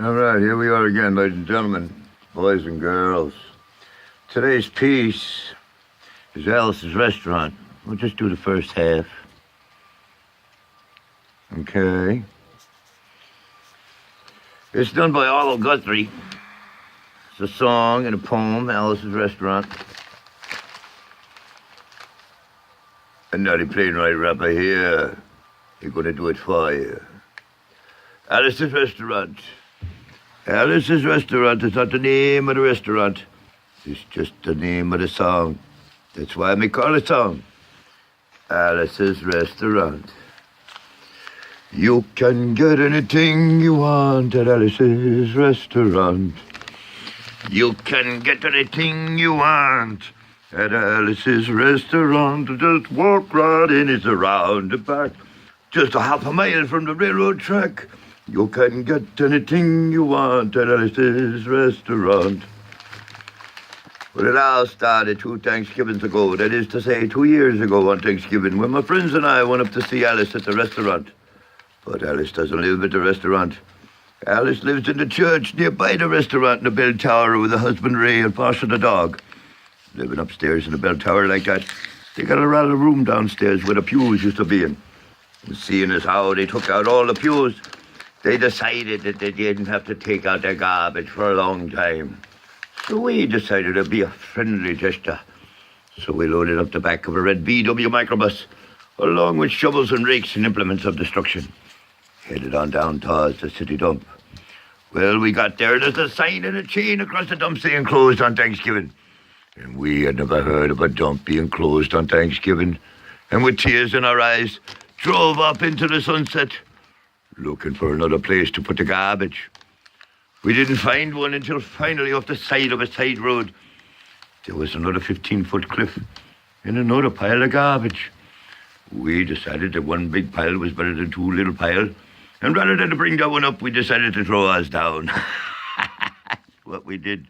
All right, here we are again, ladies and gentlemen, boys and girls. Today's piece is Alice's Restaurant. We'll just do the first half. Okay. It's done by Arlo Guthrie. It's a song and a poem, Alice's Restaurant. And now they playing right rapper here. They're gonna do it for you. Alice's Restaurant. Alice's Restaurant is not the name of the restaurant. It's just the name of the song. That's why we call it song. Alice's Restaurant. You can get anything you want at Alice's Restaurant. You can get anything you want at Alice's Restaurant. Just walk right in, it's around the back. Just a half a mile from the railroad track. You can get anything you want at Alice's Restaurant. Well, it all started 2 Thanksgivings ago. That is to say, 2 years ago on Thanksgiving, when my friends and I went up to see Alice at the restaurant. But Alice doesn't live at the restaurant. Alice lives in the church nearby the restaurant in the bell tower with her husband Ray and Foster the dog. Living upstairs in the bell tower like that, they got a rather room downstairs where the pews used to be in. And seeing as how they took out all the pews, they decided that they didn't have to take out their garbage for a long time. So we decided to be a friendly gesture. So we loaded up the back of a red VW microbus, along with shovels and rakes and implements of destruction. Headed on down towards the city dump. Well, we got there, there's a sign and a chain across the dump saying closed on Thanksgiving. And we had never heard of a dump being closed on Thanksgiving. And with tears in our eyes, drove up into the sunset, looking for another place to put the garbage. We didn't find one until finally off the side of a side road, there was another 15-foot cliff and another pile of garbage. We decided that one big pile was better than 2 little piles, and rather than to bring that one up, we decided to throw ours down. What we did.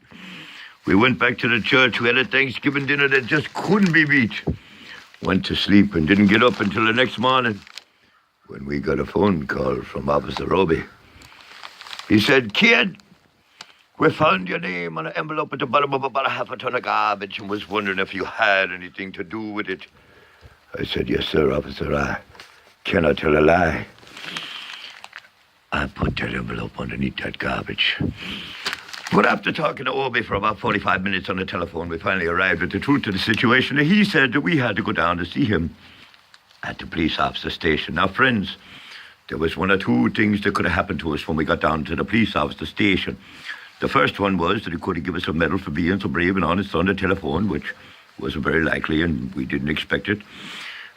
We went back to the church. We had a Thanksgiving dinner that just couldn't be beat. Went to sleep and didn't get up until the next morning, when we got a phone call from Officer Roby. He said, "Kid, we found your name on an envelope at the bottom of about a half a ton of garbage and was wondering if you had anything to do with it." I said, "Yes, sir, officer. I cannot tell a lie. I put that envelope underneath that garbage." But after talking to Obi for about 45 minutes on the telephone, we finally arrived at the truth of the situation. He said that we had to go down to see him at the police officer station. Now, friends, there was 1 or 2 things that could have happened to us when we got down to the police officer station. The first one was that he could have given us a medal for being so brave and honest on the telephone, which wasn't very likely, and we didn't expect it.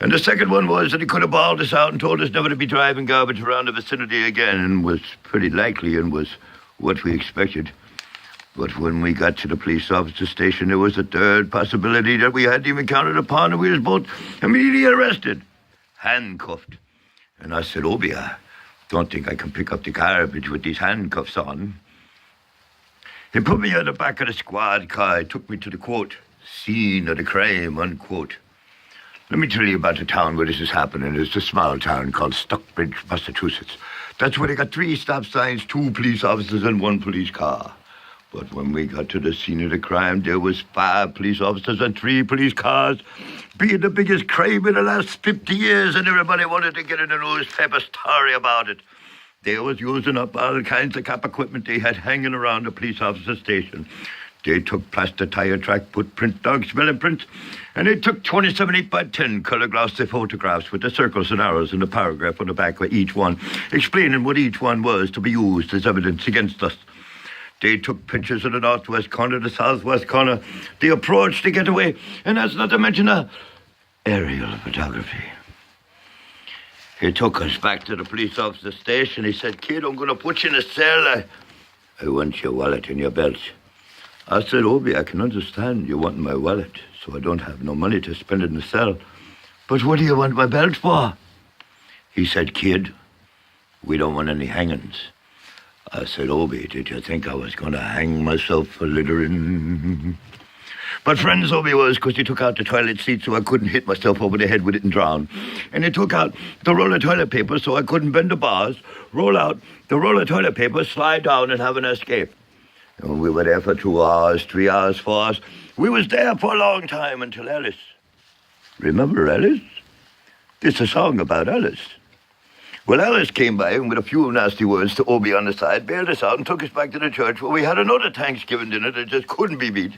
And the second one was that he could have bawled us out and told us never to be driving garbage around the vicinity again, and was pretty likely and was what we expected. But when we got to the police officer station, there was a third possibility that we hadn't even counted upon, and we was both immediately arrested, handcuffed. And I said, "Obi, I don't think I can pick up the garbage with these handcuffs on." He put me on the back of the squad car. He took me to the, quote, scene of the crime, unquote. Let me tell you about the town where this is happening. It's a small town called Stockbridge, Massachusetts. That's where they got 3 stop signs, 2 police officers, and 1 police car. But when we got to the scene of the crime, there was 5 police officers and 3 police cars, being the biggest crime in the last 50 years, and everybody wanted to get in a newspaper story about it. They was using up all kinds of cap equipment they had hanging around the police officer station. They took plaster tire track, put print dog smelling prints, and they took 27 8x10 color glossy photographs with the circles and arrows and the paragraph on the back of each one, explaining what each one was to be used as evidence against us. They took pictures of the northwest corner, the southwest corner, the approach, the getaway, and that's not to mention aerial photography. He took us back to the police officer station. He said, "Kid, I'm going to put you in a cell. I want your wallet and your belt." I said, "Obi, I can understand you want my wallet, so I don't have no money to spend in the cell. But what do you want my belt for?" He said, "Kid, we don't want any hangings." I said, "Obi, did you think I was going to hang myself for littering?" But friends Obi was, because he took out the toilet seat so I couldn't hit myself over the head with it and drown. And he took out the roll of toilet paper so I couldn't bend the bars, roll out the roll of toilet paper, slide down and have an escape. And we were there for 2 hours, 3 hours, 4 hours. We was there for a long time until Alice. Remember Alice? It's a song about Alice. Well, Alice came by and with a few nasty words to Obi on the side, bailed us out and took us back to the church where we had another Thanksgiving dinner that just couldn't be beat.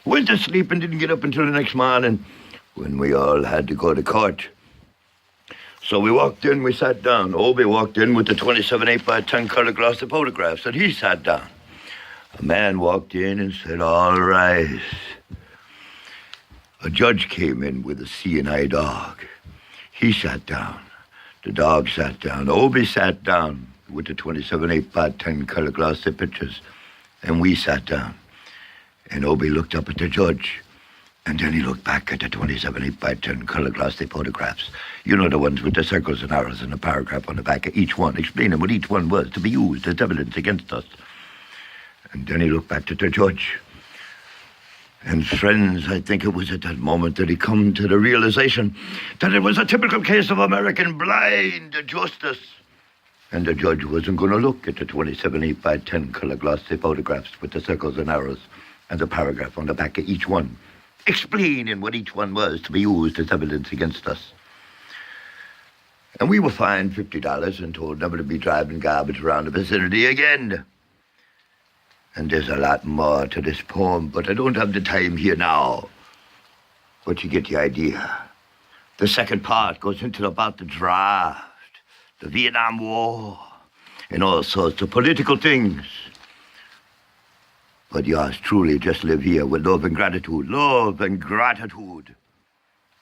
Went to sleep and didn't get up until the next morning when we all had to go to court. So we walked in, we sat down. Obi walked in with the 27 8x10 color glossy photographs and he sat down. A man walked in and said, "All right." A judge came in with a seeing-eye dog. He sat down. The dog sat down. Obi sat down with the 27 8x10 color glossy pictures. And we sat down. And Obi looked up at the judge. And then he looked back at the 27 8x10 color glossy photographs. You know, the ones with the circles and arrows and a paragraph on the back of each one, explaining what each one was to be used as evidence against us. And then he looked back at the judge. And friends, I think it was at that moment that he come to the realization that it was a typical case of American blind justice. And the judge wasn't going to look at the 27 8x10 color glossy photographs with the circles and arrows and the paragraph on the back of each one, explaining what each one was to be used as evidence against us. And we were fined $50 and told never to be driving garbage around the vicinity again. And there's a lot more to this poem, but I don't have the time here now. But you get the idea. The second part goes into about the draft, the Vietnam War, and all sorts of political things. But yours truly just live here with love and gratitude. Love and gratitude.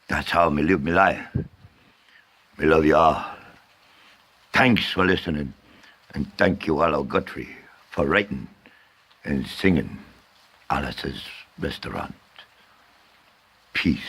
That's how me live my life. Me love you all. Thanks for listening. And thank you, Arlo Guthrie, for writing and singing Alice's Restaurant. Peace.